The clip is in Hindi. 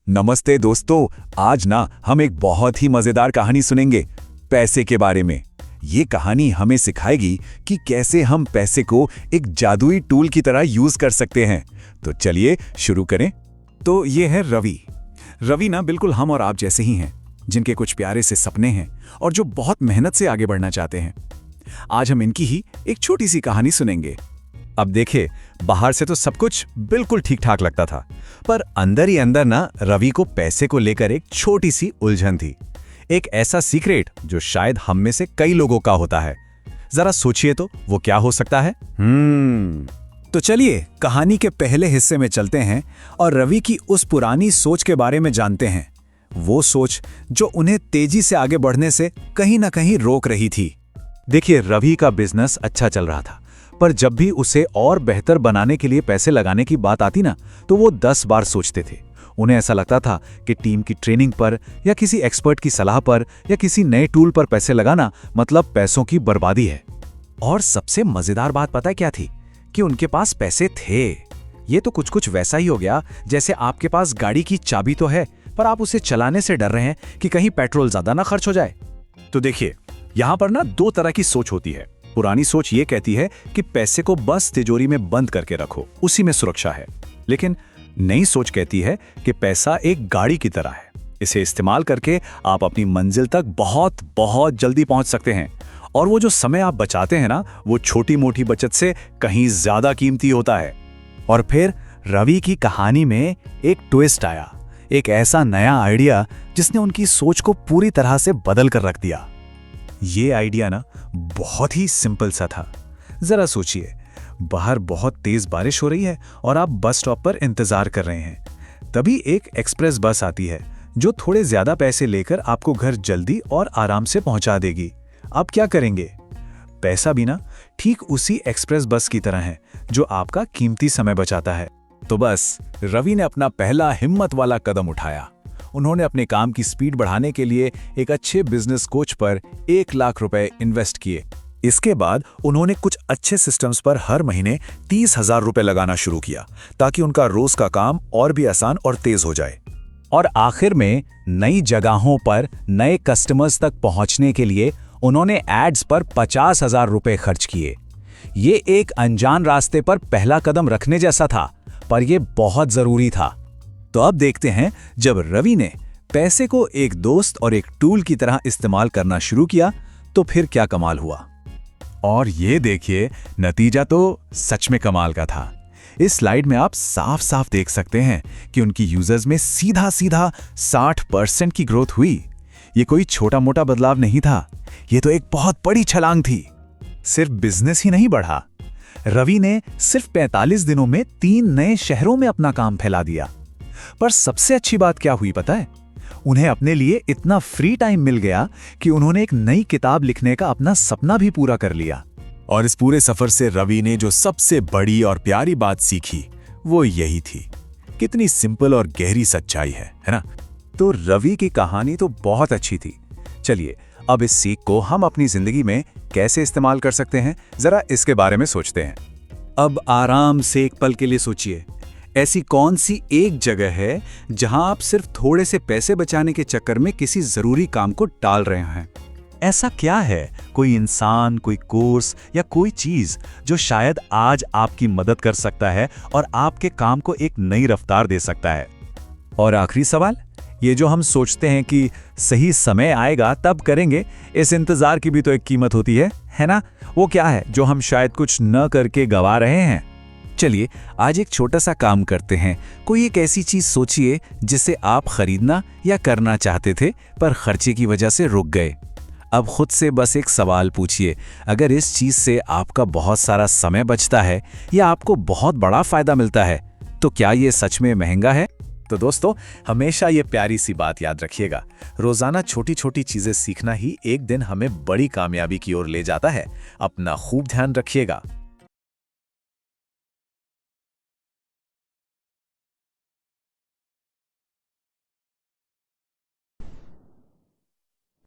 नमस्ते दोस्तों। आज ना हम एक बहुत ही मजेदार कहानी सुनेंगे पैसे के बारे में। ये कहानी हमें सिखाएगी कि कैसे हम पैसे को एक जादुई टूल की तरह यूज कर सकते हैं। तो चलिए शुरू करें। तो ये है रवि। रवि ना बिल्कुल हम और आप जैसे ही हैं, जिनके कुछ प्यारे से सपने हैं और जो बहुत मेहनत से आगे बढ़ना चाहते हैं। आज हम इनकी ही एक छोटी सी कहानी सुनेंगे। अब देखिए, बाहर से तो सब कुछ बिल्कुल ठीक ठाक लगता था, पर अंदर ही अंदर ना रवि को पैसे को लेकर एक छोटी सी उलझन थी। एक ऐसा सीक्रेट जो शायद हम में से कई लोगों का होता है। जरा सोचिए तो वो क्या हो सकता है? तो चलिए कहानी के पहले हिस्से में चलते हैं और रवि की उस पुरानी सोच के बारे में जानते हैं। वो सोच जो उन्हें तेजी से आगे बढ़ने से कहीं ना कहीं रोक रही थी। देखिए, रवि का बिजनेस अच्छा चल रहा था, पर जब भी उसे और बेहतर बनाने के लिए पैसे लगाने की बात आती ना, तो वो 10 बार सोचते थे। उन्हें ऐसा लगता था कि टीम की ट्रेनिंग पर या किसी एक्सपर्ट की सलाह पर या किसी नए टूल पर पैसे लगाना मतलब पैसों की बर्बादी है। और सबसे मजेदार बात पता है क्या थी? कि उनके पास पैसे थे। ये तो कुछ वैसा ही हो गया जैसे आपके पास गाड़ी की चाबी तो है, पर आप उसे चलाने से डर रहे हैं कि कहीं पेट्रोल ज्यादा ना खर्च हो जाए। तो देखिए, यहां पर ना 2 तरह की सोच होती है। पुरानी सोच ये कहती है कि पैसे को बस तिजोरी में बंद करके रखो, उसी में सुरक्षा है। लेकिन नई सोच कहती है कि पैसा एक गाड़ी की तरह है। इसे इस्तेमाल करके आप अपनी मंजिल तक बहुत बहुत जल्दी पहुंच सकते हैं। और वो जो समय आप बचाते हैं ना, वो छोटी मोटी बचत से कहीं ज्यादा कीमती होता है। और फिर रवि की कहानी में एक ट्विस्ट आया, एक ऐसा नया आइडिया जिसने उनकी सोच को पूरी तरह से बदल कर रख दिया। ये आइडिया ना बहुत ही सिंपल सा था। जरा सोचिए, बाहर बहुत तेज बारिश हो रही है और आप बस स्टॉप पर इंतजार कर रहे हैं। तभी एक एक्सप्रेस बस आती है जो थोड़े ज्यादा पैसे लेकर आपको घर जल्दी और आराम से पहुंचा देगी। आप क्या करेंगे? पैसा भी ना ठीक उसी एक्सप्रेस बस की तरह है जो आपका कीमती समय बचाता है। तो बस रवि ने अपना पहला हिम्मत वाला कदम उठाया। उन्होंने अपने काम की स्पीड बढ़ाने के लिए एक अच्छे बिजनेस कोच पर 1 लाख रुपए इन्वेस्ट किए। इसके बाद उन्होंने कुछ अच्छे सिस्टम्स पर हर महीने 30,000 रुपए लगाना शुरू किया, ताकि उनका रोज का काम और भी आसान और तेज हो जाए। और आखिर में नई जगहों पर नए कस्टमर्स तक पहुंचने के लिए उन्होंने एड्स पर 50,000 रुपए खर्च किए। ये एक अनजान रास्ते पर पहला कदम रखने जैसा था, पर यह बहुत जरूरी था। तो अब देखते हैं, जब रवि ने पैसे को एक दोस्त और एक टूल की तरह इस्तेमाल करना शुरू किया, तो फिर क्या कमाल हुआ। और ये देखिए, नतीजा तो सच में कमाल का था। इस स्लाइड में आप साफ साफ देख सकते हैं कि उनकी यूजर्स में सीधा 60% की ग्रोथ हुई। ये कोई छोटा मोटा बदलाव नहीं था, ये तो एक बहुत बड़ी छलांग थी। सिर्फ बिजनेस ही नहीं बढ़ा, रवि ने सिर्फ 45 दिनों में 3 नए शहरों में अपना काम फैला दिया। पर सबसे अच्छी बात क्या हुई पता है? उन्हें अपने लिए इतना फ्री टाइम मिल गया कि उन्होंने एक नई किताब लिखने का अपना सपना भी पूरा कर लिया। और इस पूरे सफर से रवि ने जो सबसे बड़ी और प्यारी बात सीखी, वो यही थी। कितनी सिंपल और गहरी सच्चाई है ना? तो रवि की कहानी तो बहुत अच्छी थी। चलिए अब इस सीख को हम अपनी जिंदगी में कैसे इस्तेमाल कर सकते हैं, जरा इसके बारे में सोचते हैं। अब आराम से एक पल के लिए सोचिए, ऐसी कौन सी एक जगह है जहां आप सिर्फ थोड़े से पैसे बचाने के चक्कर में किसी जरूरी काम को टाल रहे हैं? ऐसा क्या है? कोई इंसान, कोई कोर्स या कोई चीज जो शायद आज आपकी मदद कर सकता है और आपके काम को एक नई रफ्तार दे सकता है? और आखिरी सवाल, ये जो हम सोचते हैं कि सही समय आएगा तब करेंगे, इस इंतजार की भी तो एक कीमत होती है ना? वो क्या है जो हम शायद कुछ न करके गवा रहे हैं? चलिए आज एक छोटा सा काम करते हैं। कोई एक ऐसी चीज सोचिए जिसे आप खरीदना या करना चाहते थे, पर खर्चे की वजह से रुक गए। अब खुद से बस एक सवाल पूछिए, अगर इस चीज से आपका बहुत सारा समय बचता है या आपको बहुत बड़ा फायदा मिलता है, तो क्या ये सच में महंगा है? तो दोस्तों, हमेशा ये प्यारी सी बात याद रखिएगा, रोजाना छोटी छोटी चीजें सीखना ही एक दिन हमें बड़ी कामयाबी की ओर ले जाता है। अपना खूब ध्यान रखिएगा।